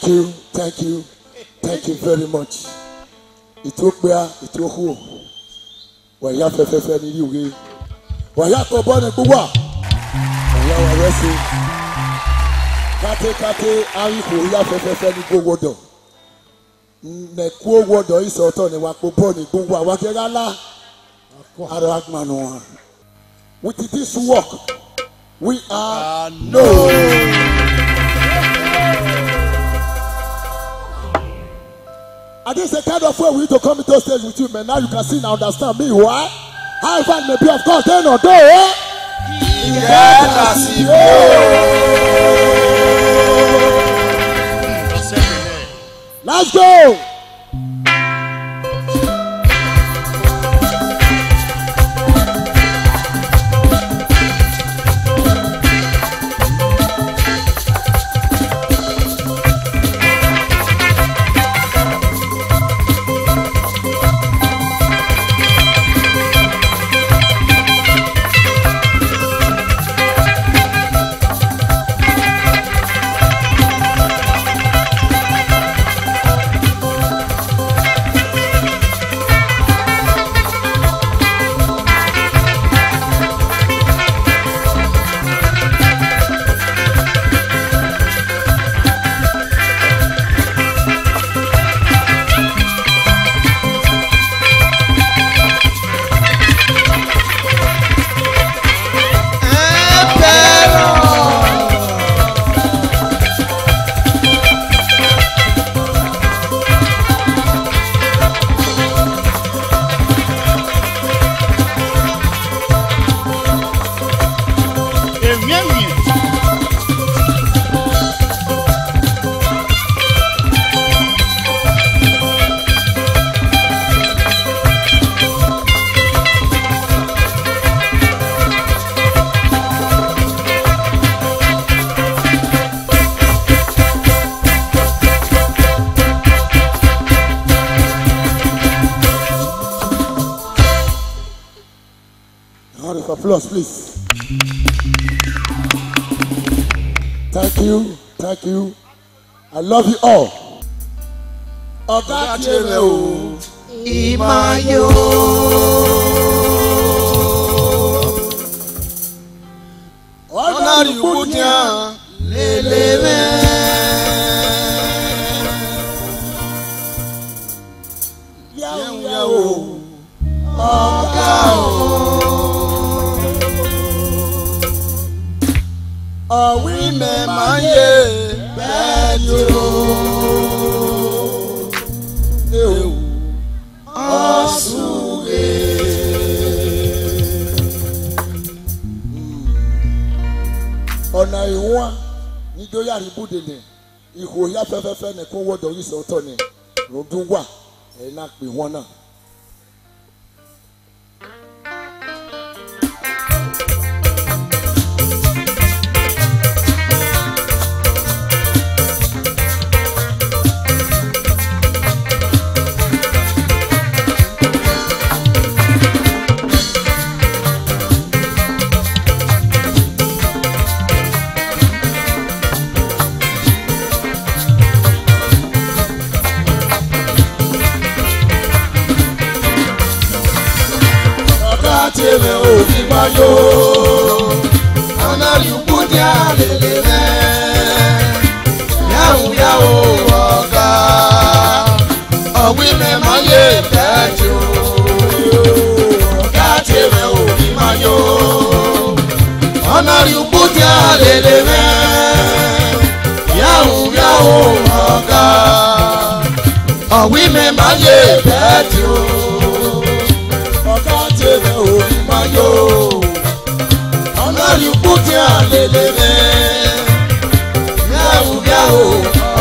you very much. Ethiopia, Ethiopia. Waya fefefe ni uge. Waya ko bone gbowa. Waya wa resi. Kate ayi ko ya fefefe ni gbowo do. Ne ku owo do iso to ni wa po bone gbowa wa ke gala. Ara agmanu. With this work, we are known. And this is the kind of way we need to come into stage with you, man. Now you can see and understand me. Why? How far may be, of course, they don't do it. Let's go. Applause, please. Thank you. I love you all. Imayo. Onari kunya leleme. Yao. Ogao. We may maye bejo. Asuge. Ona iwa ni do ya ribude ni. Iho ya fefefe ne kon wodo yi so to ni. Rodun wa e na pe won na. Teme o fi mayo, onari ubudia leleme, yao oga, owi me maye bejo, oga teme o fi mayo, onari ubudia leleme, yao oga, owi me maye bejo. Mayo, onari puti aleleme, yao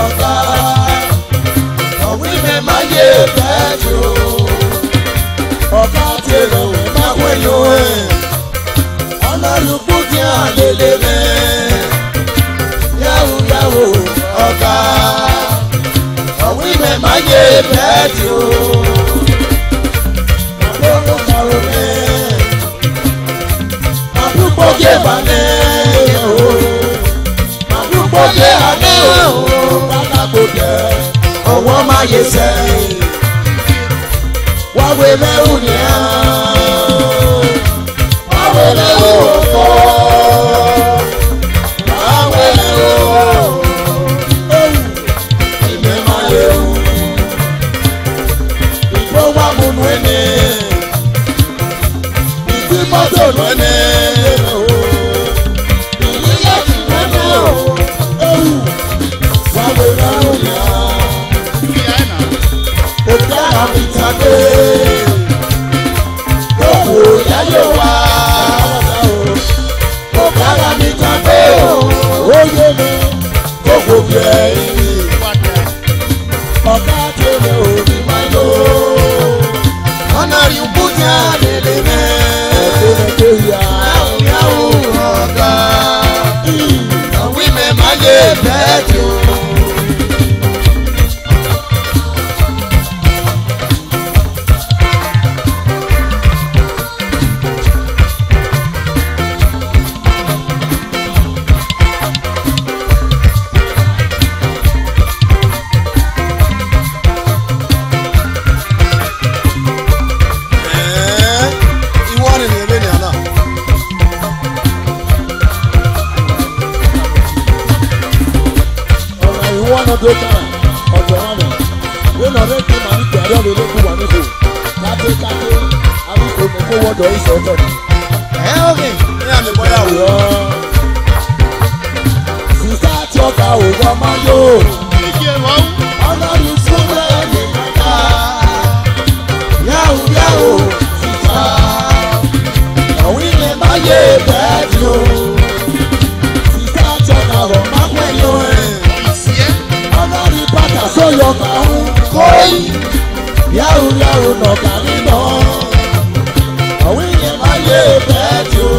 oga, owi me maye bejo, oga telo magweyo onari puti aleleme, yao oga, owi me maye bejo. Adupoje bane o, adupoje ane o, bana gode máa yẹ sẹ́yìn. Wá wé lẹ́hùn ní á. Wá wé lẹ́hùn òfò. Wá wé lẹ́hùn. Ìgbẹ́ máa yẹ wù. Ìgbó wà múnú ẹni. Ìdí mọ́tò lónìí. Ìdí láti lónìí. Wá wé lẹ́hùn ní á. Òkèèrè àbítàdé, òwò yáyé wá. Òkèèrè àbítàdé, òye mi, òwò bẹ̀rẹ̀. Ọ̀gá tẹ̀lé òbí máa lò. Ọ̀nà ìbú jẹ́ àlèlè mẹ́. Ẹ̀kọ́ yàwó ọ̀gá. Àwọn ìmẹ̀ máa yé bẹ́ẹ̀ tó. Ọjọ́ kan ọjọ́ wọn mọ̀ nínú ọdún tí màá ní tẹ̀lé ọ̀rẹ́ lókun wà níbo kátékáté àbíkò mi kó wọ́dọ̀ ìṣọ̀ ọ̀tọ̀ ni. Ẹ ókè ní àmì bọ́yá wò. Sísá tí ọkà òwò máa yó. Ọlọ́run fún bẹ́ẹ̀ ní kàkà. Yáwù yáwù sísá. Àwọn ilé máa yé bẹ́ẹ̀ tí o. Sísá tí ọkà òwò máa pẹ́ ní o. Pátá sóyọ kàún kóyí yàwù yàwù nọ̀kà nínú àwọn ìyẹn máa yé bẹ́ẹ̀ tí o.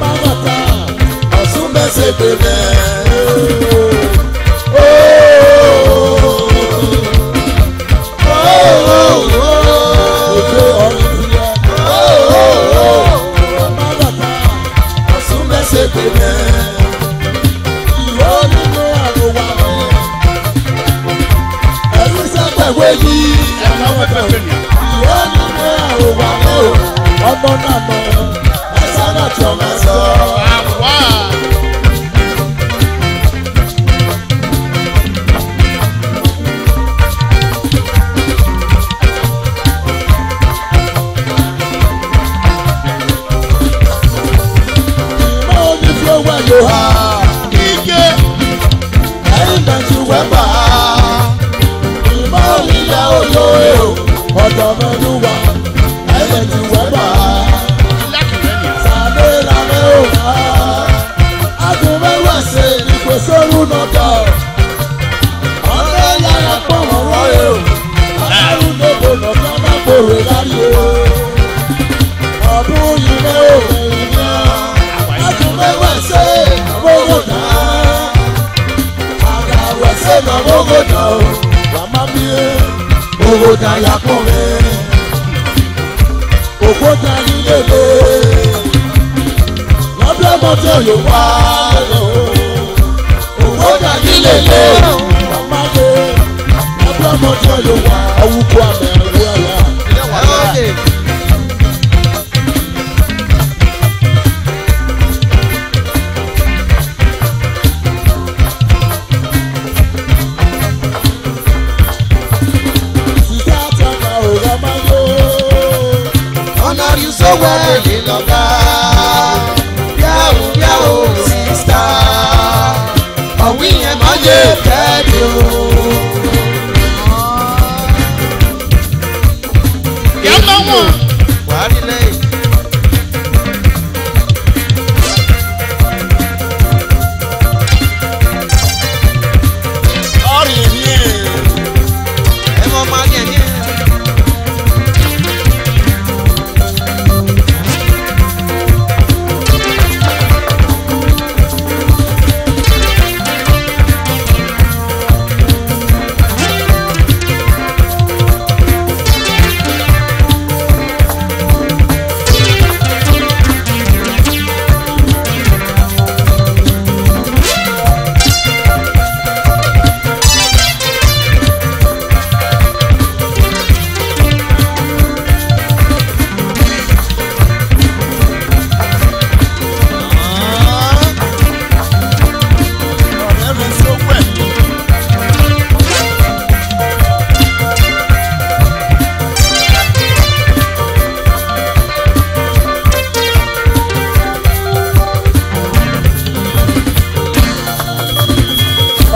Bàbá ọ̀sùn bẹ́sẹ̀ bẹ̀rẹ̀. Ọmọ náà mọ ẹsẹ̀ náà tí ọmọ ẹ sọ. Ìmọ̀ òní fi owó ẹ̀yọ́ ha. Ike ẹ̀yìn bẹ̀ntì wẹ́pà. Ìmọ̀ òní yẹ olóyè o. Ọ̀dọ̀ mẹ́nu wà. Ẹ̀yìn ti wẹ́pà. Sọ́run nọ̀dà ọ̀rẹ́ yàrá pọ̀ ọ̀rọ̀ ẹ̀ o ọ̀rẹ́ lóko nọ̀dà má kórè láyé o ọdún yìí lé òwe ìyá ọdún mẹ́wàá ṣe àwògòdà àgàwẹ̀ ṣe àwògòdà o wà má bí e ògòdà yàpọ̀ rẹ̀ ògòdà nílé lé lọ́dọ̀ mọ́tò yóò wá lọ. Oda nílé lé ọmọdé ẹgbẹ́ ọmọdé ló wà awúkọ àmẹ́rin wúrà. Sísá àtàkà òrà máa yó. Ọ̀nà rí sọ́wọ́ èlé lọ́gá. Yàwó yàwó sísá. Ọ̀wí yẹn máa yé kẹ́ẹ̀dì o. Yàtọ̀ wọn. Wàá rí lẹ́yìn. Ọ̀rìn mi. Ẹ mọ máa yẹn ní.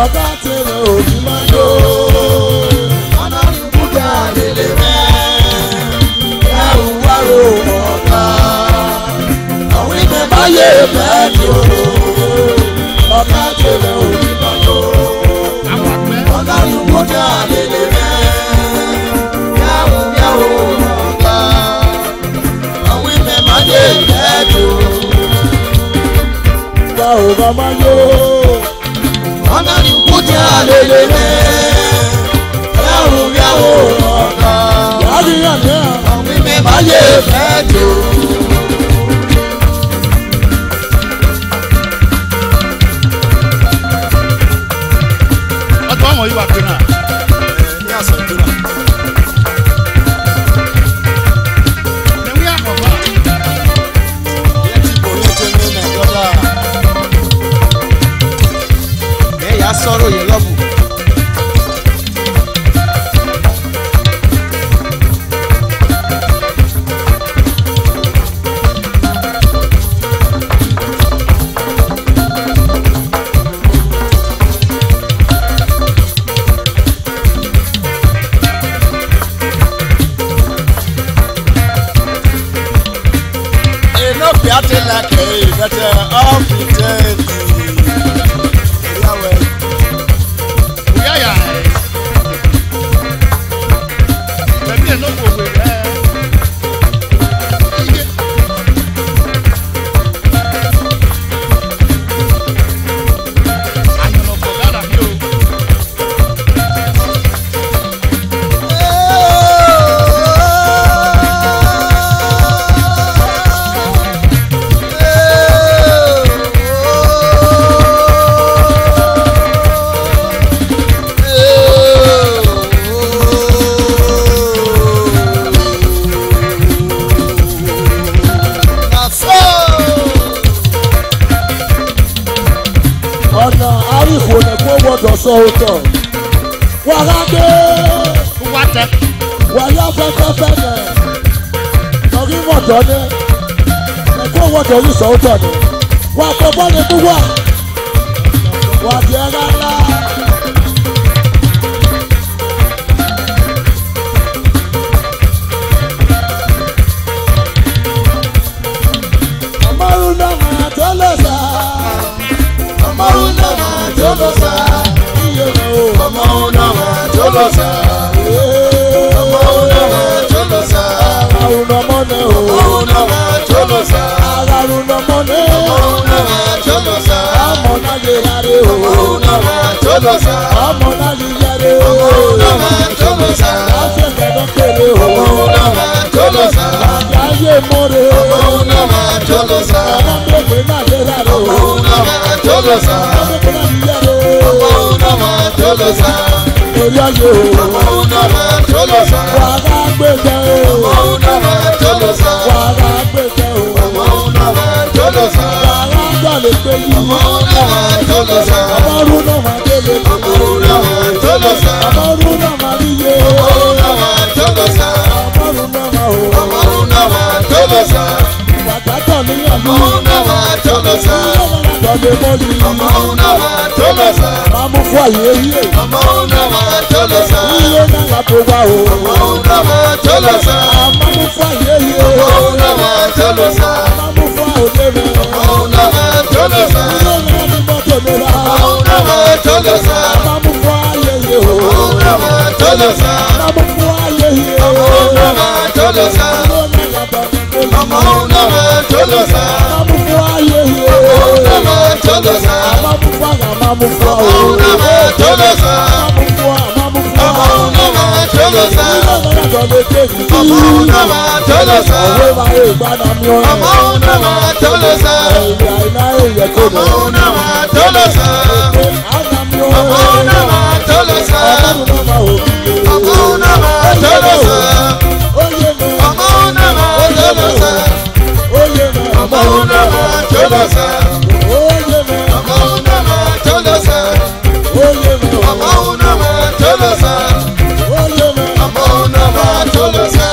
ọ̀gá tẹ̀lé òbí máa yó. ọ̀nà ìbúdà lélẹ̀ mẹ́ ẹ̀rù wárò ọ̀gá àwọn ìgbẹ́ máa yé bẹ́ẹ̀ ni o ọ̀gá tẹ̀lé òbí máa yó. ọ̀nà ìbúdà lélẹ̀ mẹ́ ẹ̀rù wárò ọ̀gá àwọn ìgbẹ́ máa yé bẹ́ẹ̀ ni o. Ọ̀gá òbá máa yó. ọ̀nà ìbúdà lélẹ̀ mẹ́ ẹ̀rù wárò ọ̀gá àwọn ìgbẹ́ máa yé bẹ́ẹ̀ ni o. Ọmọ yìí wà pé náà. Ní àṣà ìdúrà. Lẹ́wí àkọ́kọ́. Yẹ ti bò yẹ ti ní Nàìjíríà. Ẹ̀yà sọ̀rọ̀ yẹn lọ́bù. Better off pretend. Yeah. Bẹ̀bí ẹ̀ ló kò wé rẹ̀. Àyànnà kò dára bí o. Ọ̀nà àríkò ní kó wọ́dọ̀ sọ òótọ́. Wàrà dé. Wá tẹ. Wàyà fẹ́fẹ́fẹ́ nẹ̀. Torí mọ̀tọ́ ní. Ẹ̀kọ́ wọ́dọ̀ yìí sọ òótọ́ ni. Wà á kọ́ bọ́ọ̀lù gbúgbà. Wà á di ẹ̀rá ńlá. Ọmọrún náà máa tó lọ sá. Ọmọrún náà máa tó lọ sá. Iye rẹ̀ o. Ọmọrún náà máa tó lọ sá. Ọmọrún náà máa tó lọ sá. Àrùn ọmọ náà o. Ọmọrún náà máa tó lọ sá. Àrùn ọmọ náà. Ọmọrún náà máa tó lọ sá. Ọmọ náà lè rárẹ̀ o. Ọmọrún náà máa tó lọ sá. Ọmọ náà lè yẹrẹ o. Ọmọrún náà máa tó lọ sá. Afẹ́fẹ́ ló kéré o. Ọmọrún náà máa tó lọ sá. Àgbáyé mọ́re o. Ọmọrún náà máa tó lọ sá. Ọmọ méje náà lè rárẹ̀ o. Ọmọrún náà máa tó lọ sá. Ọmọ méje náà lè yẹrẹ o. Ọmọrún náà máa tó lọ sá. Orí ayé o. Ọmọrún náà máa tó lọ sá. Wàrà gbẹ̀gbẹ̀ o. Ọmọrún náà máa tó lọ sá. Wàrà gbẹ̀gbẹ̀ o. Ọmọrún náà máa tó lọ sá. Wàrà gbọ̀lẹ̀ gbé yìí. Ọmọrún náà máa tó lọ sá. Ọmọrún náà máa délé. Ọmọrún náà máa tó lọ sá. Ọmọrún náà máa níye. Ọmọrún náà máa tó lọ sá. Ọmọrún náà máa o. Ọmọrún náà máa tó lọ sá. Bàtàtọ̀ níyànjú. Ọmọrún náà máa tó lọ sá. Ọmọrún mọ́lì. Ọmọrún náà máa tó lọ sá. Máa mú fún àyè yíyé. Ọmọrún náà máa tó lọ sá. Iye náà lápò wá o. Ọmọrún náà máa tó lọ sá. Máa mú fún àyè yíyé. Ọmọrún náà máa tó lọ sá. Máa mú fún àyè mi. Ọmọrún náà máa tó lọ sá. Iye náà ní mọ́tò mi rà. Ọmọrún náà máa tó lọ sá. Máa mú fún àyè yíyé o. Ọmọrún náà máa tó lọ sá. Máa mú fún àyè yíyé. Ọmọrún náà máa tó lọ sá. Ọmọrún náà máa tó lọ sá. Máa mú fún àyè yíyé. Ọmọrún náà máa tó lọ sá. Máa mú fún àgbà, máa mú fún àwọn. Ọmọrún náà máa tó lọ sá. Máa mú fún àwọn, máa mú fún àwọn. Ọmọrún náà máa tó lọ sá. Ọmọrún náà máa tó lọ sá. Ọmọrún náà máa tó lọ sá. Ọmọrún náà máa tó lọ sá. Ọmọrún náà máa tó lọ sá. Ọmọrún náà máa tó lọ sá. Ọmọrún náà máa tó lọ sá. Ọmọrún náà máa tó lọ sá. Ọmọrún náà máa tó lọ sá. Ọmọrun náà máa tó lọ sá. Ọmọrun náà máa tó lọ sá.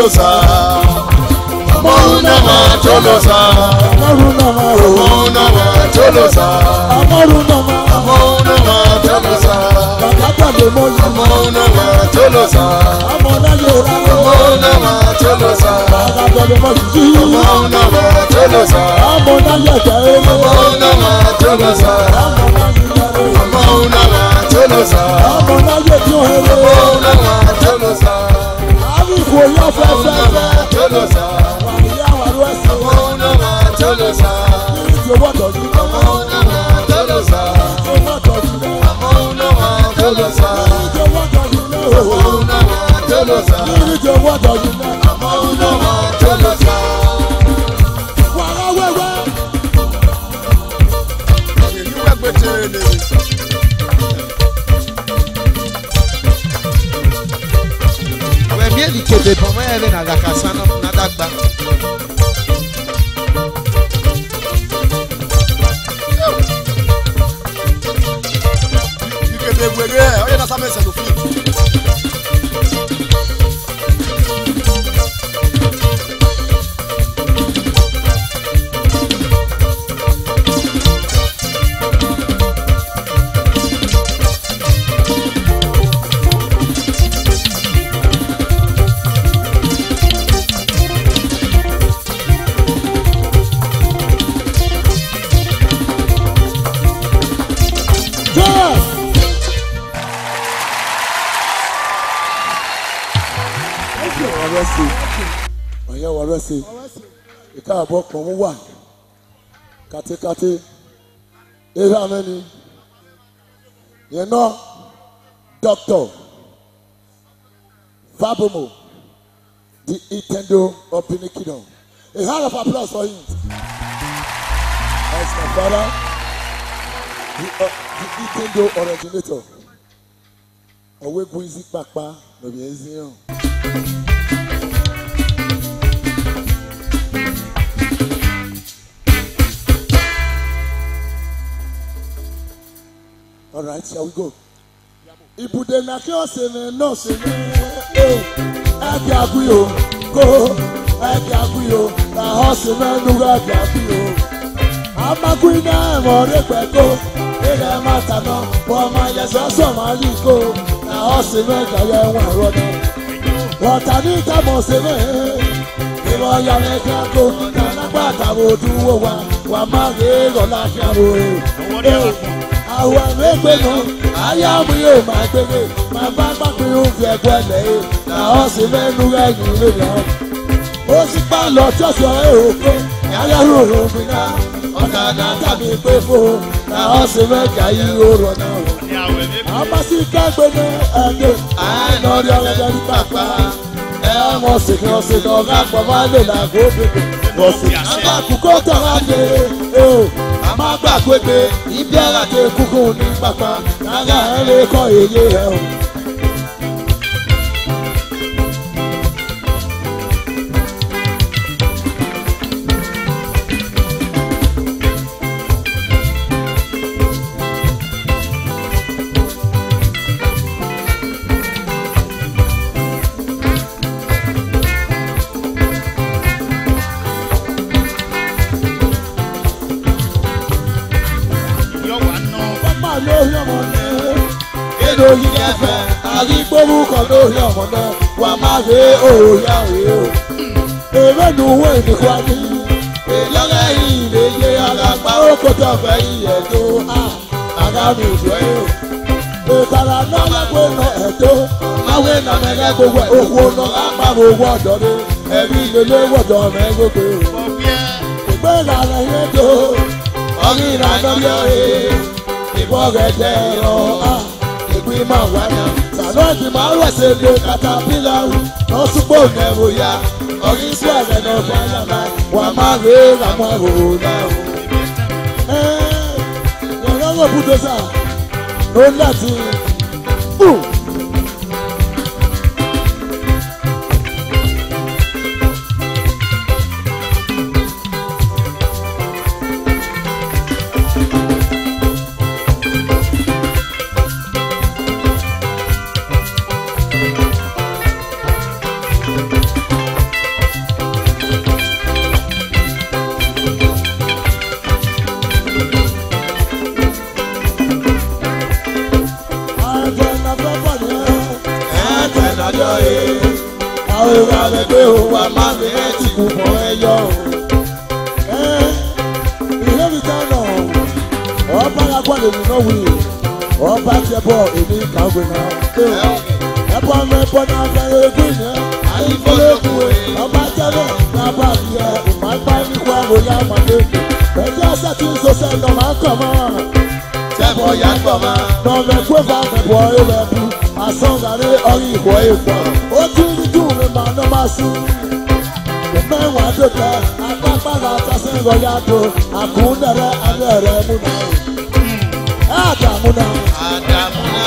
Tolosa. Amarunama Tolosa. Amarunama o. Amarunama Tolosa. Amarunama. Amarunama Tolosa. Bàbá lè mọ yìí. Amarunama Tolosa. Amọ̀nà yóò rà o. Amarunama Tolosa. Bàbá lè mọ yìí. Amarunama Tolosa. Amọ̀nà yóò jẹ́ ẹ̀. Amarunama Tolosa. Amọ̀nà yóò jẹ́ ẹ̀. Amarunama Tolosa. Amọ̀nà yóò jẹ́ ẹ̀. Amarunama Tolosa. Àríkò yóò fẹ́fẹ́fẹ́. Tolosa. Wàhíyá wàlú ẹ̀sìn. Amarunama Tolosa. Ìrìnsì owó ọ̀dọ̀ yìí. Amarunama Tolosa. Owó ọ̀dọ̀ yìí. Amarunama Tolosa. Ìrìnsì owó ọ̀dọ̀ yìí. Amarunama Tolosa. Ìrìnsì owó ọ̀dọ̀ yìí. Amarunama Tolosa. Wàrà wẹ́wẹ́. Èyí wẹ́ gbẹ́tẹ̀rẹ̀ lè. Wẹ̀mí èlì kébé bọ̀mọ́ ẹ̀rẹ́ nà gàkàsá náà dàgbà. Ìkébé wẹ̀rẹ́ ẹ̀ ọ̀yẹ́ náà sábẹ́ sẹ̀lú fún mi. Ọ̀yẹ́ wọ̀rẹ́ sí ìka àbọ̀ pọ̀ mú wà kàtíkàtí eré amẹ́ni yẹn náà Dr. Fabomo the Itendo of Benin Kingdom. A hand of applause for him. As my father, the Itendo originator. Ọ̀wé gun isi pàpà lọ́bì ẹ̀ ń sìn yàn. All right, shall we go? Ibùdó na kí ọ̀sẹ̀ ní nọ́ọ̀sì ní ẹ̀ẹ́dì àgùyò kó ẹ̀ẹ́dì àgùyò na ọ̀sẹ̀ mẹ́nu ẹ̀ẹ́dì àgùyò. Amagun iná ẹ̀mọ́ rẹ̀ pẹ̀kó ilẹ̀ máa tàná wọ́n máa yẹ sọ́sọ́ máa rí kó na ọ̀sẹ̀ mẹ́ta yẹ wọ́n rọ́ náà. Wọ́tà ní ìtàmọ̀ sí mi ìwọ yàrá ẹ̀ka kó nàlágbà àtàwọn òdúwò wa wà máa rí ìrọ̀lá kí a wò ó. Àwọn ẹgbẹ́ náà, ayé àmú yóò máa gbére, máa bá gbàgbé oúnjẹ ẹgbẹ́ ẹ̀lẹ́ yìí, làwọn sì mẹ́nu ẹ̀yìn lè lọ. Ó sì bá lọ ṣọ́ọ̀ṣọ́ ẹ̀ òkè, yàrá ròrò mi náà, ọ̀nà àdáńtà mi pé fún un, làwọn sì mẹ́jà yí orò náà. Àmọ́ sí kẹ́gbẹ́ ní ẹ̀dẹ̀, àìnà rí ọ̀rẹ́dẹ̀ ní pàpà. Ẹ mọ̀ sìnkì ọ̀sìnkì ọ̀gá pọ̀ máa lè làgó bèbè. Ọ̀sìn àgbàkùkọ́ tọ̀rọ̀ àgbè má gbàgbé pé ibi ara ti kúkú ní pápá lára ẹ lè kọ èyí ẹ o. Lórí ọmọ náà, èdè yìí ẹ̀fẹ̀, àrígbórú kan lórí ọmọ náà, wà má rè òòyà rè o. Èrè nu owó ìdíkọ́ ní, ìlọ́rẹ́ yìí lè yé ara pa ó kó tó fẹ́ iyẹ̀ tó, ara mi ìjọ ẹ̀ o. Ìkàrà náà lágbó náà ẹ̀tọ́, máwé náà mẹ́rẹ́ gbogbo owó náà lápárò owó ọ̀dọ́ mi, ẹ̀rí ilé wọ̀dọ̀ mẹ́gbogbo o. Ìgbé ìlànà yẹn tó, ọ̀rí ìlànà yẹn ìbọn rẹ̀ jẹ́ ẹ̀rọ ìpín máa wá náà. Sàlọ́ọ̀dì máa wẹ̀sẹ̀ lé katapila lọ súpò nẹ̀rù ya. Ọ̀rí sí ẹ̀rẹ̀ náà bá yàrá wà máa rè é làwọn òòrùn náà. Yàrá wọ̀ bùdósà ló láti. yọ ẹ̀. Àwọn ìrànlẹ̀ pé òun wà máa mi ẹ̀ ti kù mọ́ ẹ yọ. Ìyẹn mi tán nà ọba agbọ́dọ̀ mi náà wí ọba tiẹ̀ bọ̀ èmi kàwé náà. Ẹ̀bọ̀ mẹ́bọ̀ náà fẹ́rẹ̀ egún yẹn. Àyíkọ́lẹ́kù ọba jẹ́bẹ̀ náà bí ẹ ìpàgbá nípa àròyé àmàlẹ́. Ẹ̀jẹ̀ ọ̀sẹ̀ tí ń sọ̀sẹ̀ lọ máa ń kàn mọ́. Tẹ́bọ̀ yá ń bọ̀ máa. Nọ̀mẹ̀ gbé bá mẹ̀bọ̀ ẹ̀rẹ̀ bu. Àsọ̀ngàrẹ́ ọ̀rí ìbọ̀ èèfọ̀. Ó tún ní dùn mí màá ná máa sùn. Mẹ́wàá dòkè agbábára tẹ̀sán ìrọ̀lẹ́ àdó. Àkúndẹ̀rẹ̀ alẹ́ rẹ̀ múná. Àdàmúná. Àdàmúná.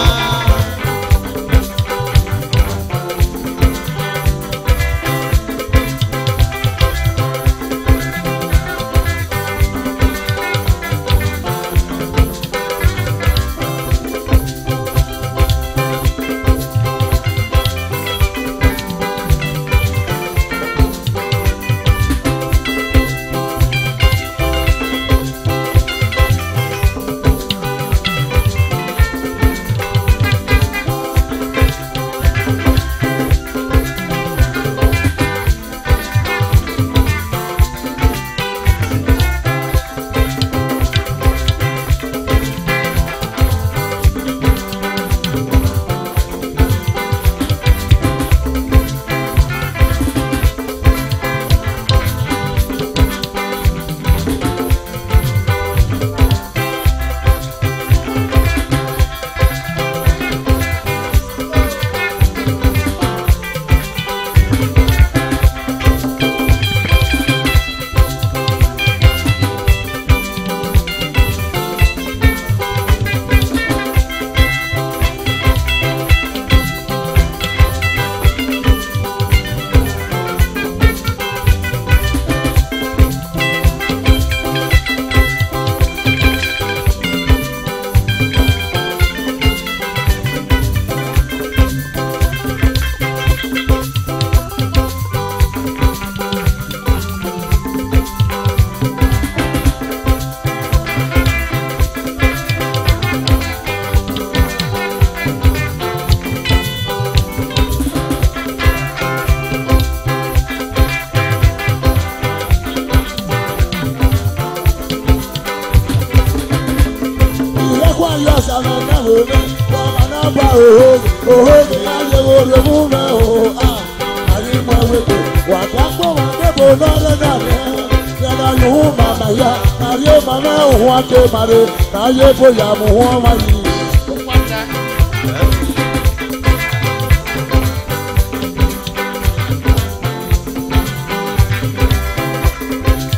Mare, kaye boya mu wọn wáyé.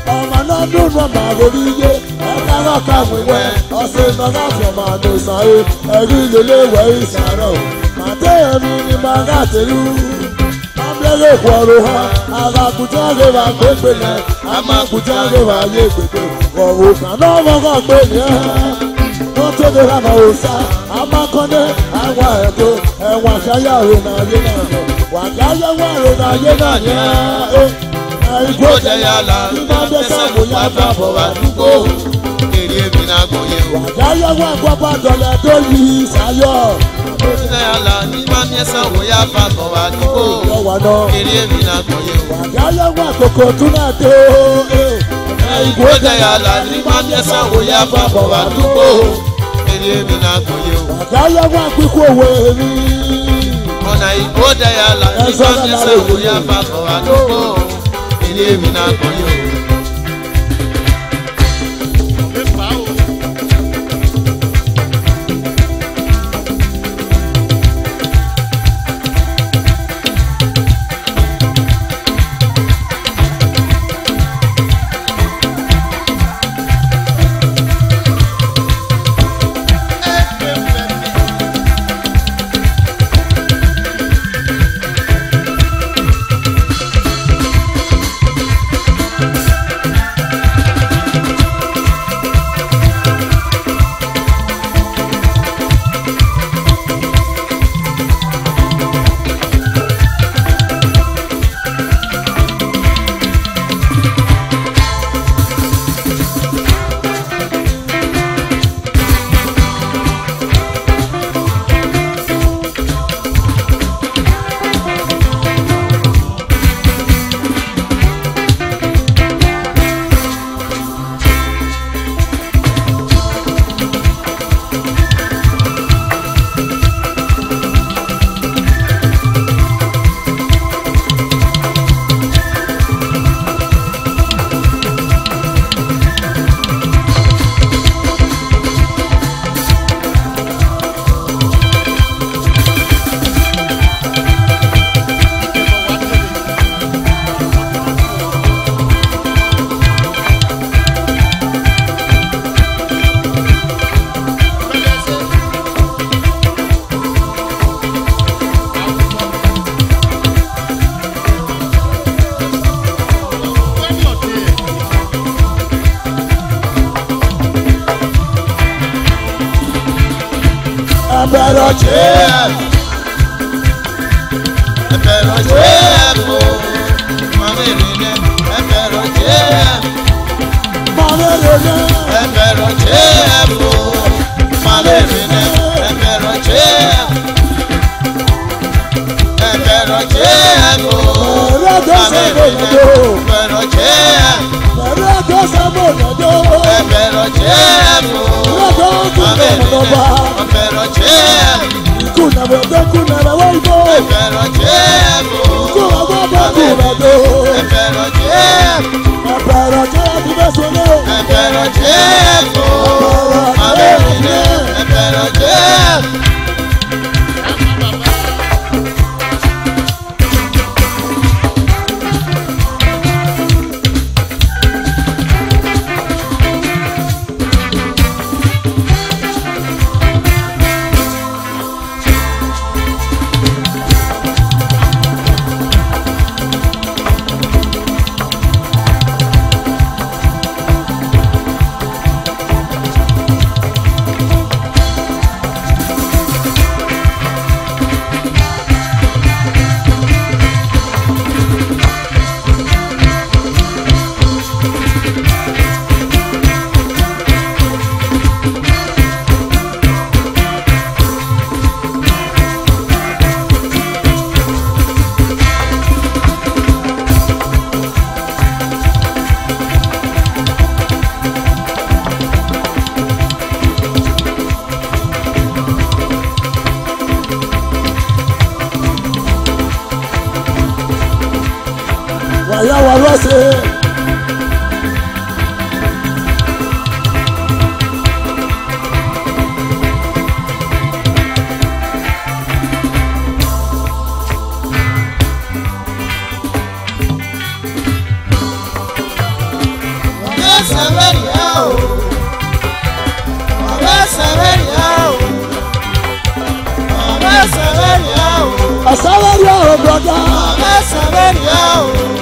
Ọmọ náà dùn náà máa lórí iye, ẹ̀ka náà kàwé wẹ̀, ọ̀sẹ̀ náà láti ọmọ àdó sáré, ẹ̀rí ìlélẹ́wẹ̀ ìsàrọ̀. Màtẹ́ ẹ̀mí ni màá rà tẹ̀lú. Amlẹ́lẹ́ ìkọ̀rọ̀ ha, àgàkùtà lè wà gbégbé lẹ̀, àmàkùtà lè wà yé gbégbé. Ọ̀rọ̀ kan náà wọ́n gbé yẹn. Wọ́n tó lè rànà òòsà, àmàkọ́ndé, àwọn ẹ̀kọ́, ẹ̀wọ̀n àṣàyà òrònà ayé náà lọ. Wàgáyé wà òrònà ayé náà yẹn. Ìgbó jẹyà là nígbà tẹ̀sán kò yá bá bọ̀ wá dúgbò. Èrè èmi náà kò yẹ o. Wàgáyé wà gbọ́pọ̀ dọ̀lẹ́ tó yí sáyọ̀. Ìgbó jẹyà là nígbà tẹ̀sán kò yá bá bọ̀ wá dúgbò. Èrè èmi náà kò yẹ o. Wàgáyé wà kòkò tún náà tó. Ìgbó jẹyà là nígbà tẹ̀sán kò yá bá bọ̀ wá dúgbò. Èrè èmi náà kò yẹ o. Wàgáyé wà kíkó owó èmi. Ọ̀nà ìgbó jẹyà là nígbà tẹ̀sán kò yá bá bọ̀ wá dúgbò. Èrè èmi náà kò yẹ o. Ẹ̀bẹ̀rẹ̀ JF. Ẹ̀bẹ̀rẹ̀ JF o. Mamerine. Ẹ̀bẹ̀rẹ̀ JF. Mamerine. Ẹ̀bẹ̀rẹ̀ JF o. Mamerine. Ẹ̀bẹ̀rẹ̀ JF. Ẹ̀bẹ̀rẹ̀ JF o. Mamerine. Ẹ̀bẹ̀rẹ̀ JF. Ẹ̀bẹ̀rẹ̀ Sàmọ̀nàdó. Ẹ̀bẹ̀rẹ̀ JF o. Mamerine. Ẹ̀bẹ̀rẹ̀ JF. Kúnàbẹ̀dẹ̀ kúnàbẹ̀wọ̀ ìbò. Ẹ̀bẹ̀rẹ̀ JF o. Kúnàbẹ̀dẹ̀ kúnàbẹ̀dẹ̀. Ẹ̀bẹ̀rẹ̀ JF. Ẹ̀bẹ̀rẹ̀ JF ìbẹ̀sọ̀lẹ̀. Ẹ̀bẹ̀rẹ̀ JF o. Mamerine. Ẹ̀bẹ̀rẹ̀ JF. Wàyà wà lọ́sẹ̀. Asálẹ̀rí àwọn brọ̀dá.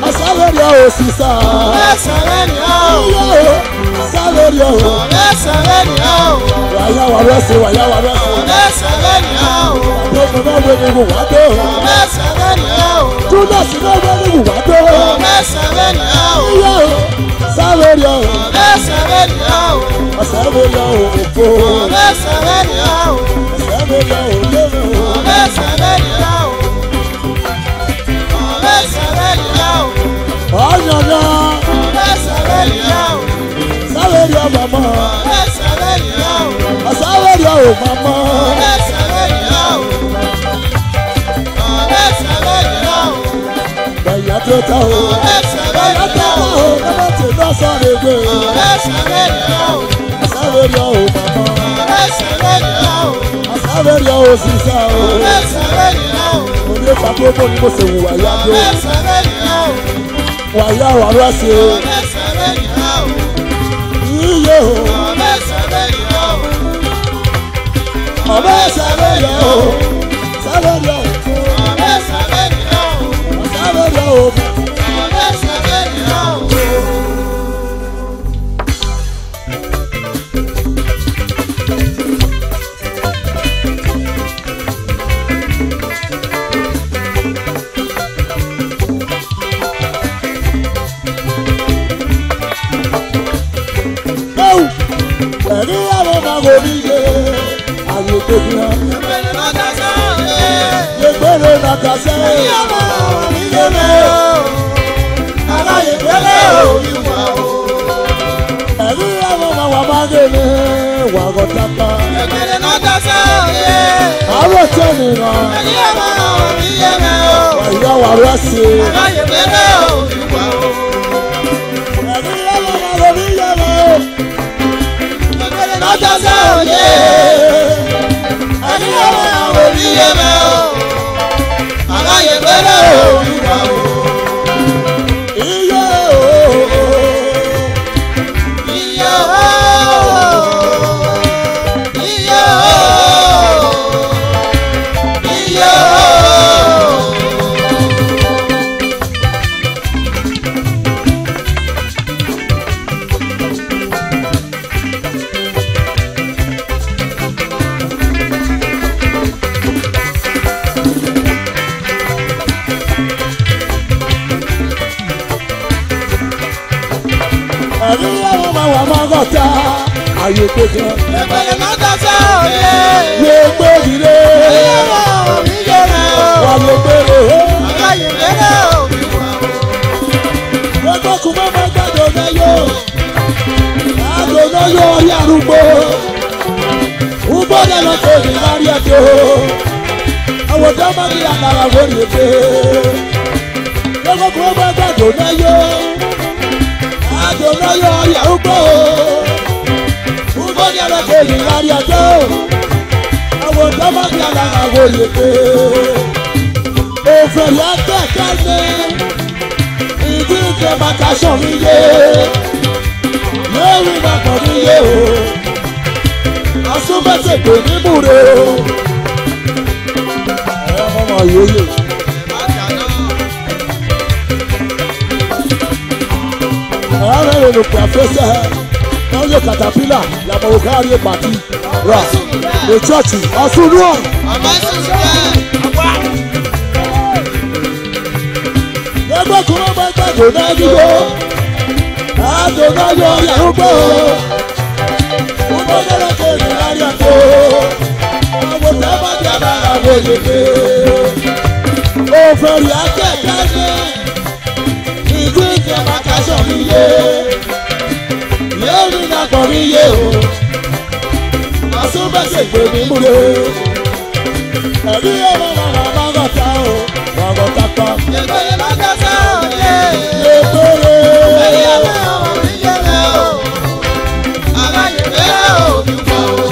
Asálẹ̀rí àwọn sísá. Asálẹ̀rí àwọn. Wàyà wà lọ́sẹ̀ wàyà wà lọ́sẹ̀. Àdókò náà wé ní wùwá tó. Túnọ̀sì náà wé ní wùwá tó. Asálẹ̀rí àwọn. Asálẹ̀rí àwọn òfò. Asálẹ̀rí àwọn lẹ́nu. Ọ̀nyọ̀nyọ̀. Asálẹ̀rí àwọn màmá. Asálẹ̀rí àwọn màmá. Bẹ̀yà tó ta o. Bẹ̀yà tó ta o. Bẹ́ẹ̀ tí náà sọ̀rọ̀ gbé. Asálẹ̀rí àwọn màmá. Asálẹ̀rí àwọn sísá o. Mo ní ìpàdé owó ni mo ṣe wù wáyà tó. Wàyà wà lọ́sẹ̀ o. Iye o. Ọ̀bẹ Sàlẹ̀rí o. Sàlẹ̀rí o. Sàlẹ̀rí o. Ẹ̀rí àwọn ọmọ orí yẹ àyè tó fi hàn. Yẹgbẹ́rẹ́ nàkàṣẹ́. Ẹ̀rí àwọn ọmọ orí yẹ mẹ́ o. Aláyè gbẹ́lẹ́ orí wà o. Ẹ̀rí àwọn ọmọ wa máa gé ní wàgọ̀ tápá. Yẹgbẹ́rẹ́ nàkàṣẹ́ òye. Àárọ̀ tẹ̀ nìyàn. Ẹ̀rí àwọn ọmọ orí yẹ mẹ́ o. Wàyà wà lọ́sẹ̀. Aláyè gbẹ́lẹ́ orí wà o. Ẹ̀rí àwọn ọmọ orí yẹ mẹ́ o. Nàkàṣẹ́ òye. Ẹ̀rí àwọn ọmọ orí yẹ mẹ́ o. Aláyè gbẹ́lẹ́ orí wà o. Iye o. Iye o. Iye o. Iye o. ayé pé kan. Ẹgbẹ̀rẹ̀ mọ́tò sọ òye. Yé gbé ìdílé. Ẹyẹwò òbí yẹrẹ o. Wà ló gbére o. Ọ̀gá yìí yẹrẹ òbí wà o. Gbogbo kù mọ́ máa gbàdọ̀ náà yó. Àdó náà yó orí arúgbó. Ugbọ́dọ̀ lọ tó ní lárí ẹ̀dọ́. Àwọn tó máa ní àkàrà wọlé èdè. Gbogbo kù mọ́ máa gbàdọ̀ náà yó. Àdó náà yó orí arúgbó. Ugbọ́dọ̀ lọ tó ní lárí ẹ̀dọ́. Àwọn tó máa ní àkàrà wọlé èdè. Òfèrè akẹ́kẹ́ ní ìdí ìjọba kaṣọ mi yé. Lórí ìgbàgbọ́ mi yé o. Asúnmẹ́sẹ̀ kò ní múre o. Ẹ ọmọ yòóyè. Ọ̀rẹ́ rẹ̀ ló pè àfẹ́sẹ̀ náà yóò katapila làbọ̀ òkè àríyé pàtí rà lè chọ́ọ̀chì ọ̀ṣunúọ̀. Ọmọ sùn jẹ́. Ẹgbẹ́ kúrò máa gbàgbọ́ náà dúró. Àjò náà yọ ìyàrúgbó. Gbogbo náà kò ní lárí àpò. Àwọn tẹ́ bá jẹ́ àbára wo lè dé. Òfèrè akẹ́kẹ́ ní ìdí ìjọba kaṣọ mi yé. Lórí nàgbọ̀n mi yé o. Àsúnbẹ̀sẹ̀ gbé mi múre. Ẹ̀rí ọmọ màmá máa ń gọ̀ta o. Wọ́n gọ̀ta pa. Ẹgbẹ̀rẹ̀ mọ́tò sọ òye. Lébóró. Ẹyẹwò òbí yẹrẹ o. Ọ̀gá yìí yẹrẹ òbí wà o.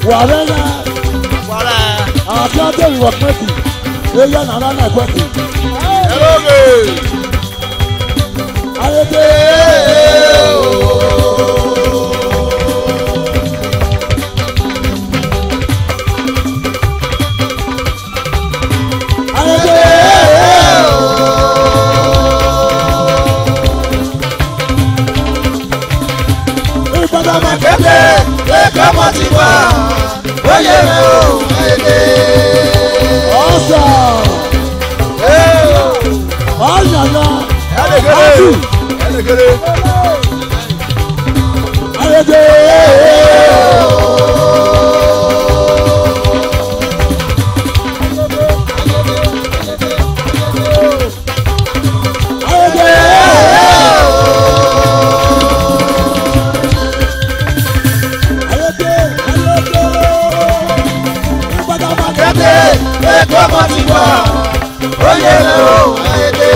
Wàrẹ́lá. Àkíọ́dé ìwọ̀ pẹ́kì. Eyé nàrá náà pẹ́kì. Ayédè. Ayédè. Ìgbàdàn màkẹ́tẹ̀ Ẹ̀ka mọ̀ ti wá. Oyè rẹ̀ o. Ayédè. ọ̀sán. Ọ̀yànà. Àtù. Ayédè. Ayédè. kọ́mọ ti bọ̀ ó yẹ lọ ayédè.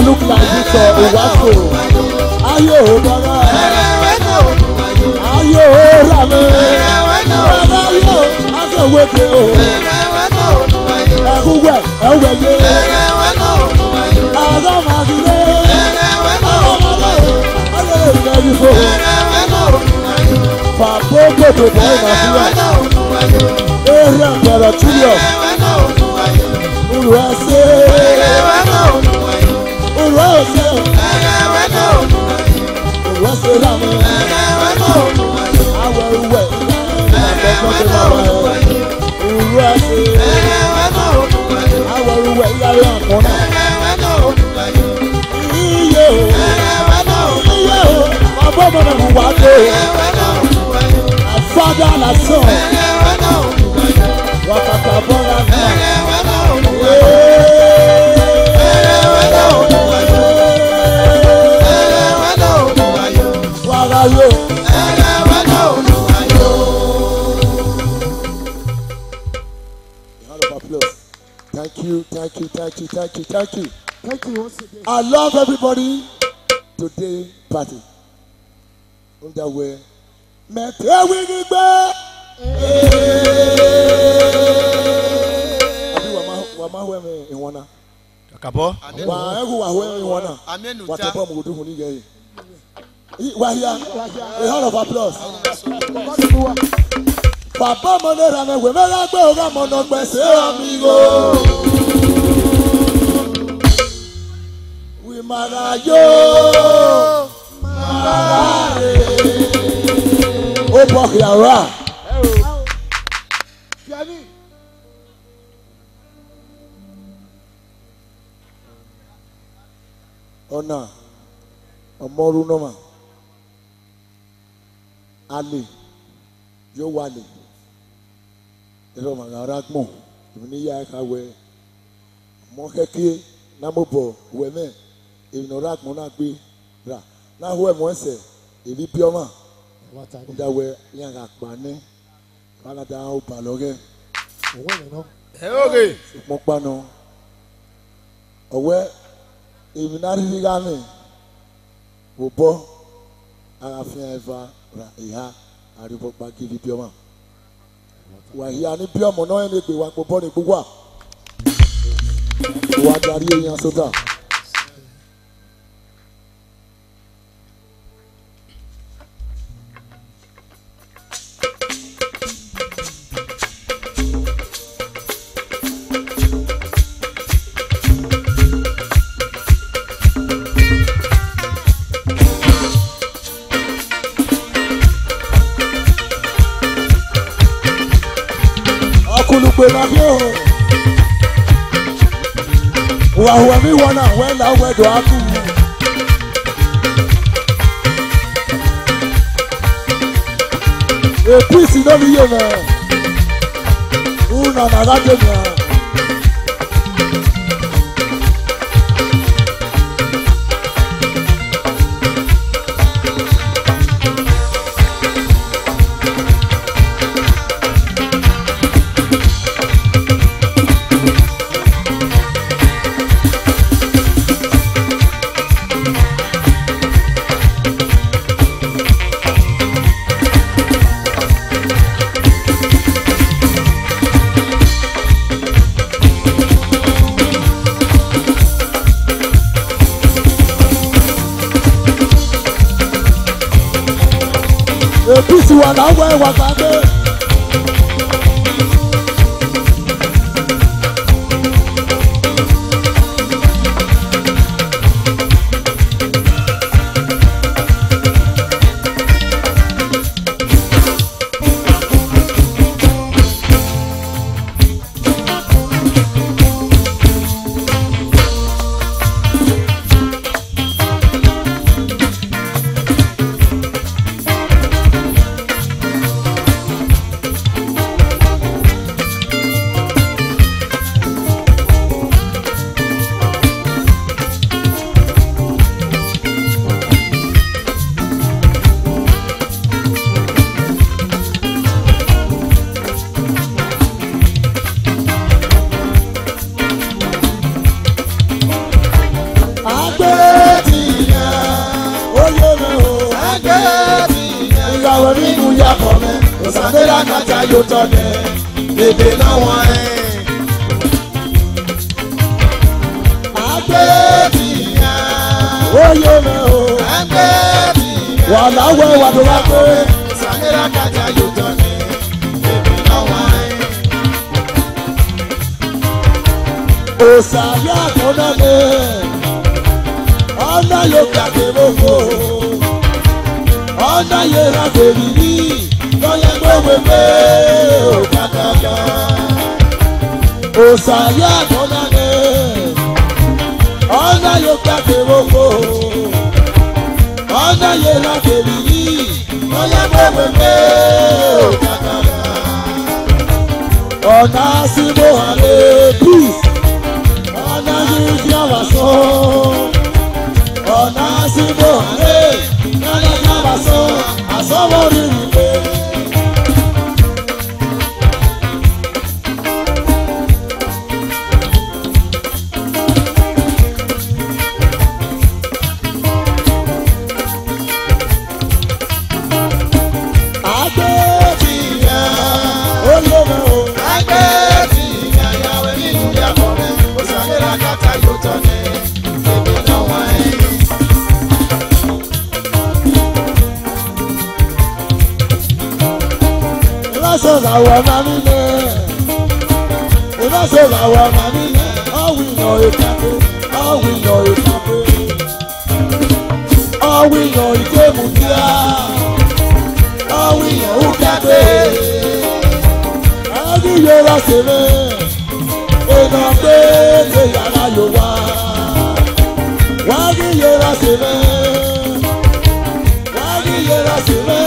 Look like Victor Owasso. Ayo baba. Ayo rame. Ayo aseweke o. Ẹ̀kúwẹ̀ ẹ̀wẹ̀yẹ. Àdàmàdìrẹ́. Ayé ìgbẹ́ni fò. Fàbó gbòdò bọ̀ Nàìjíríà. Èrè ẹ̀bẹ̀rẹ̀ Julius. Olùwàsẹ̀. Father and son, Thank you once again. I love everybody today party. Underwear. Akabo. A round of applause. Papa Monera me we mera gbe o ga mono gbe se amigo. We marayo. Marare. O bok yara. Ona. Omoru no ma. Ali. Yo wale. Ero magara gbon. Ni ya ka we. Mo keke na mo bo we me. E no rak mo na gbe ra. Na ho e mo se. E bi pioma. Nda we yan ga pa ni. Bala da o ba loge. Owe no. Okay. Mo pa no. Owe e bi na ri ga mi. Wo bo ara fi eva ra iha aribo pa kiri pioma. Wa hia ni pioma no ene gbe wa po bo ni gbogbo a. Wa dari eyan sota. Wa mi wana when I wear do aku. A peace no be here man. Una na radio man. Èpìsì wà láwọ̀ ẹ̀wà gbàgbé. Sandela kata yo tone, bebe na wan. Agbetiya, Oye me o. agbetiya. Wà láwọ̀ ẹ̀wà tó wá pé. Sandela kata yo tone, bebe na wan. Òsàlẹ̀ àtọ́nà mi. Ọ̀nà yóò gbàgbé gbogbo. Ọ̀nà yóò rà bèbí ní. Lọ́yẹ̀ gbogbo pé ó kàkàkà. Òsàlẹ̀ àtọ́nà mi. Ọ̀nà yóò gbàgbé gbogbo. Ọ̀nà yóò rà bèbí ní. Lọ́yẹ̀ gbogbo pé ó kàkàkà. Ọ̀nà síbò àlẹ́ peace. Ọ̀nà yìí fi àwà sọ. Ọ̀nà síbò àlẹ́ yálẹ̀ fi àwà sọ. Àsọ̀wọ́ rírì pé. Agbetiya, Oye me o. agbetiya, yawe nínú yàgò rẹ̀. Sandela kata yo tone, bebe na wan. Ìránṣẹ́ làwọn ọmọ mi lẹ̀. Ìránṣẹ́ làwọn ọmọ mi lẹ̀. Ọ̀wìyàn ìkàpé. Ọ̀wìyàn ìkàpé. Ọ̀wìyàn ìkémùdíà. Ọ̀wìyàn ìkàpé. Ẹni yẹra sèré. Iná pé ṣe yàrá yóò wá. Wọ́n ní yẹra sèré. Wọ́n ní yẹra sèré.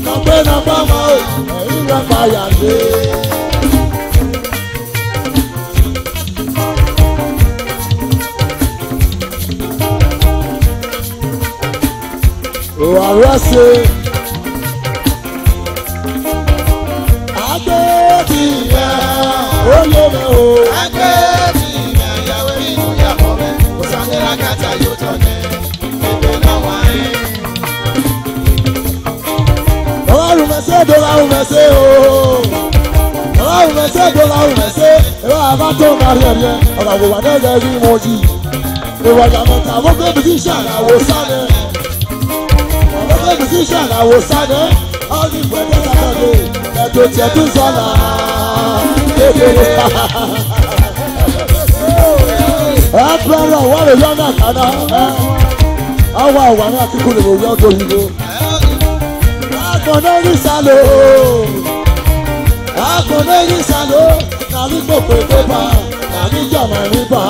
Nàpẹ́ nàpá máa ò ẹ̀yìn rẹ̀ payà dé. Òwàrọ̀ ṣe. Agbetiya, oye me o. Agbetiya, yawe nínú yàgò rẹ̀. Sandela kata yo tone, bebe na wan. Ọlọ́run mẹ́sẹ̀ dọ́là ọ̀hún mẹ́sẹ̀ o. Ọlọ́run mẹ́sẹ̀ dọ́là ọ̀hún mẹ́sẹ̀. Ìwà àbá tó ń darí ẹ̀rí ẹ̀. Ọ̀gá kò wà dẹ́gẹ̀ rí mo jì. Ìwà ìjàmọ̀ta àwọn gbé bìtì ṣàlàwò sáré. Àwọn gbé bìtì ṣàlàwò sáré. Ọdún ìgbẹ́jọ́ sàkọ́dé. Ẹ̀tọ́ tiẹ̀ tún sọ̀là. Kékeré. Ẹ pẹ́rọ wọ́n lè yọ náà kàná. Àwọn àwọn ní akíkú lè wò yọ ọdún òyìnbó. Akọ̀nẹ́rì sálò. Akọ̀nẹ́rì sálò. Nàní gbòpè pépà. Nàní jọ̀mọ̀ nípa.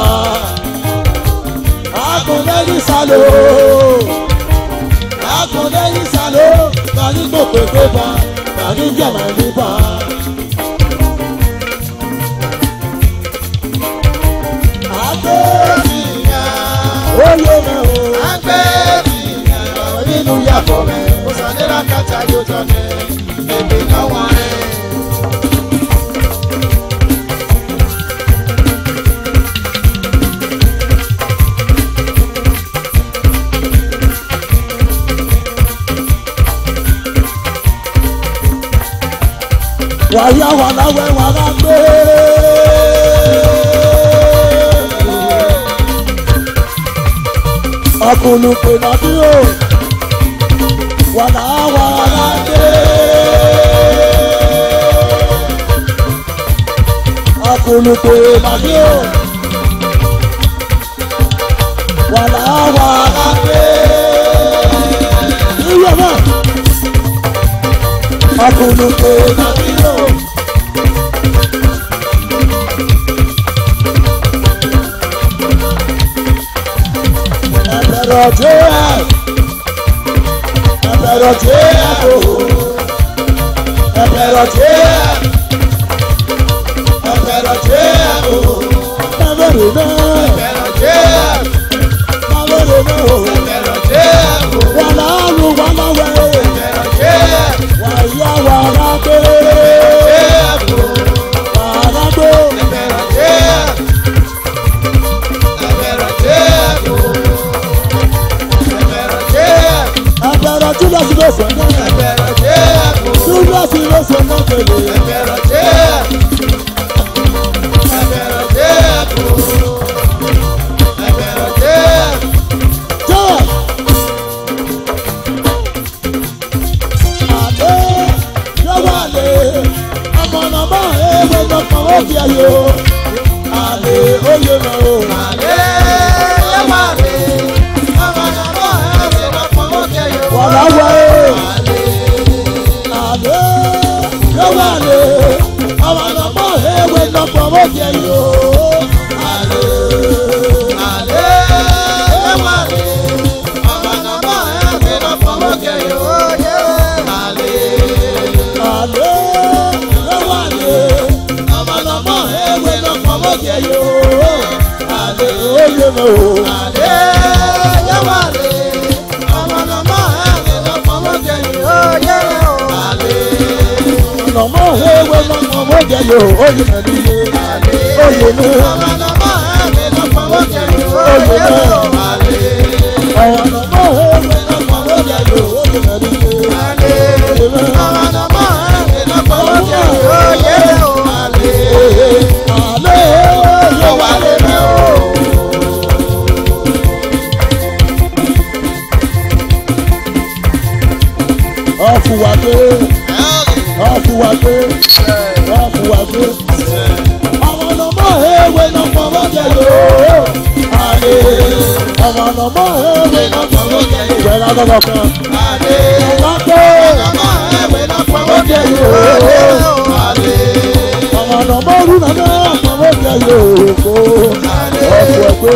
Akọ̀nẹ́rì sálò. Akọ̀nẹ́rì sálò. Nàní gbòpè pépà. àníjà máa ní bá. Oyè mẹ́ o. Nínú yàgò rẹ̀, ó sọ ní rákàtà yóò jọ ní èmi lọ́wọ́ rẹ̀. Wàyà wà láwẹ̀ wà lágbé. Ọkùnrin pè nàbí o. Wà láwà lágbé. Ọkùnrin pè nàbí o. Wà láwà lágbé. Ìyá náà. Ọkùnrin pè nàbí o. Ẹ̀bẹ̀rọ̀ jẹ́ ẹ̀bẹ̀rọ̀ jẹ́ o. Ẹ̀bẹ̀rọ̀ jẹ́ ẹ̀bẹ̀rọ̀ jẹ́ o. Ẹ̀bẹ̀rẹ̀ náà Ẹ̀bẹ̀rọ̀ jẹ́ ẹ̀bẹ̀rẹ̀ náà o. ẹ̀bẹ̀rọ̀ jẹ́ Wà láàrú wà láwẹ̀. ẹ̀bẹ̀rọ̀ jẹ́ Wàyà wà lágbé. Wà lágbé. ẹ̀bẹ̀rọ̀ jẹ́ ẹ̀bẹ̀rọ̀ jẹ́ ẹ̀bẹ̀rọ̀ jẹ́ Ẹ̀bẹ̀rọ̀ Julius ló sọ náà. ẹ̀bẹ̀rọ̀ jẹ́ Julius ló sọ náà tẹ̀lé. ẹ̀bẹ̀rọ̀ jẹ́ ẹ̀bẹ̀rọ̀ jẹ́ ẹ̀bẹ̀rọ̀ jẹ́. Jẹ́ àlẹ́ yọ̀wọ̀ àlẹ́ ọmọnàmọ́ ewé lọ́kàn ó fi ayò. Àlẹ́ oyè mọ́ o. Wà láwẹ̀ o. Àlẹ́ yọ̀wọ̀ àlẹ́ ọmọnàmọ́ ewé lọ́kàn ó fi ayò. Àlẹ́ yọ̀wọ̀ àlẹ́ ọmọnàmọ́ ewé lọ́kàn ó fi ayò. Àlẹ́ oyè mọ́ o. Ọmọ ewé lọ́kàn ó jẹ yóò oyè mẹ́lílé. Oyè ní oyè ní. Ọmọ ewé lọ́kàn ó jẹ yóò oyè mẹ́lílé. Àlẹ́ yóò wà lé mẹ́ o. Ọ̀fùwàgbé ọ̀fùwàgbé ọ̀fùwàgbé. Àwọn ọmọ ewé lọ́kàn ó jẹ yóò. Àlẹ́ ọmọ ewé lọ́kàn ó jẹ yóò. Ìgbẹ́lá lọ́kàn kan. Ọ̀gágbé ó jẹ yóò. Ọmọ orúnà náà lọ́kàn ó jẹ yóò. Ọ̀fùwàgbé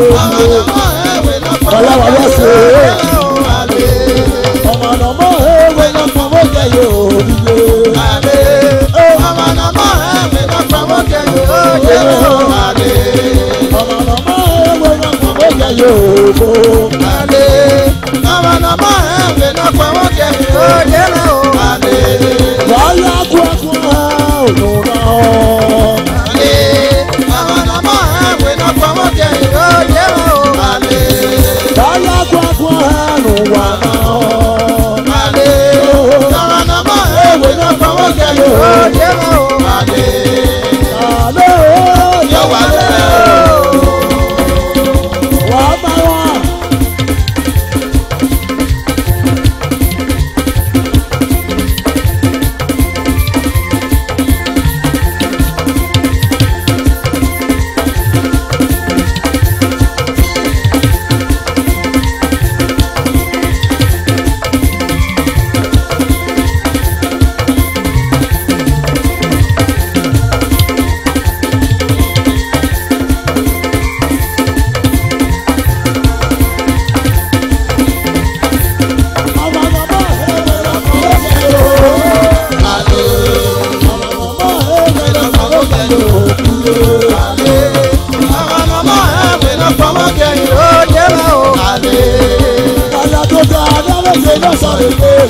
ọ̀làwà lọ́sẹ̀. Ọmọ ewé lọ́kàn ó jẹ yóò. Wàyà kú ẹkún òun náà. Wàyà kú ẹkún òun wà náà. Àlẹ́ yóò wà lẹ́ o. Wà á bá wà.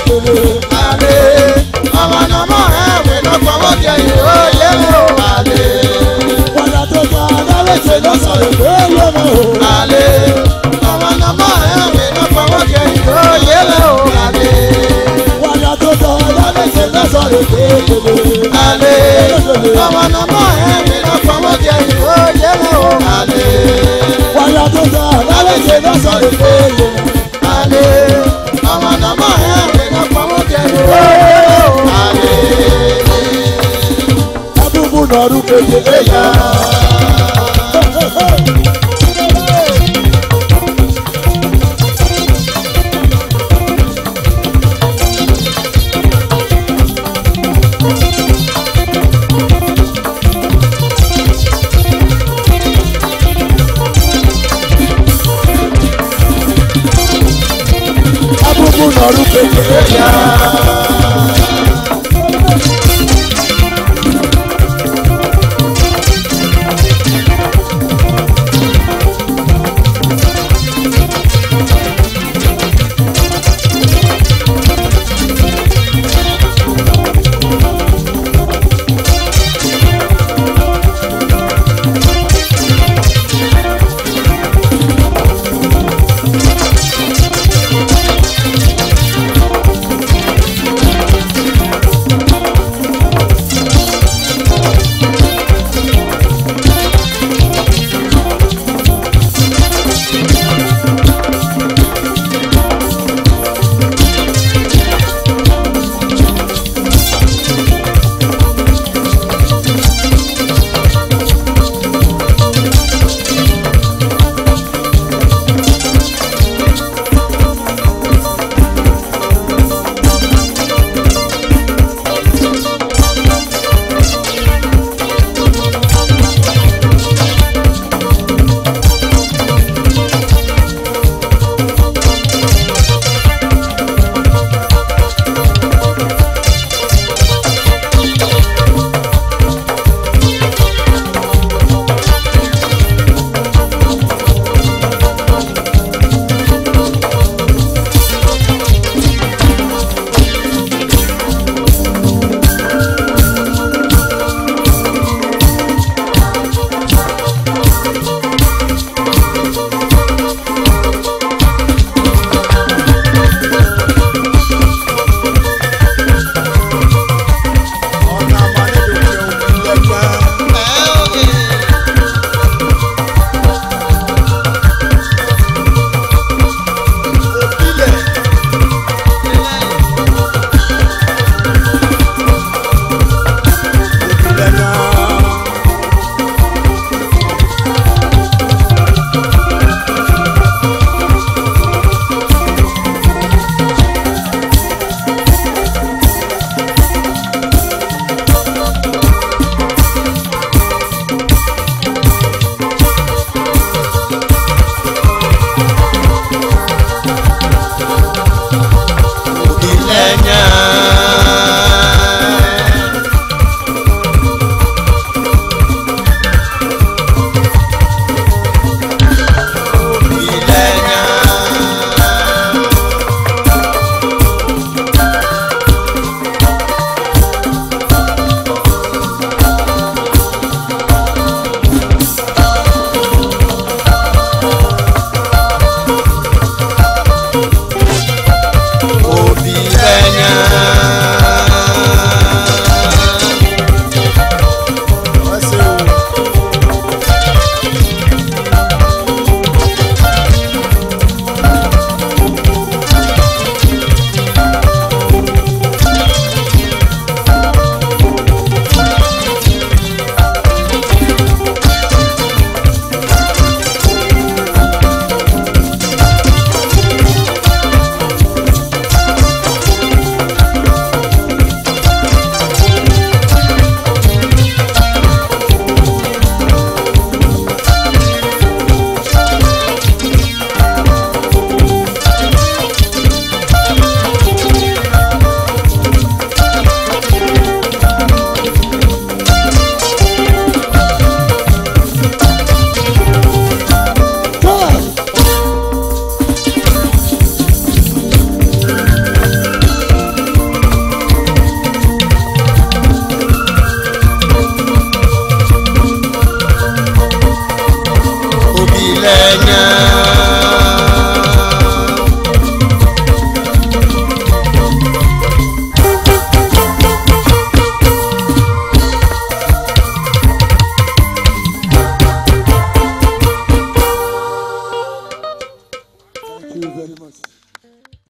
kékeré. Ale, ọmọ nàmọ ẹwẹ náà fọwọ́ jẹ ìwé yé mi o. Ale, Wàyà tó ga lálẹ́sẹ̀ náà sọ̀rọ̀ pé yé mi o. ale, ọmọ nàmọ ẹwẹ náà fọwọ́ jẹ ìwé yé mi o. Ale, Wàyà tó ga lálẹ́sẹ̀ náà sọ̀rọ̀ pé kékeré. ale, ọmọ nàmọ ẹwẹ náà fọwọ́ jẹ ìwé yé mi o. Ale, Wàyà tó ga lálẹ́sẹ̀ náà sọ̀rọ̀ pé yé mi o. ale, ọmọ nàmọ ẹwẹ náà fọwọ́ jẹ ìwé yé mi o. Ale, Abúgbù nọ̀rù kékeré yá. Abúgbù nọ̀rù kékeré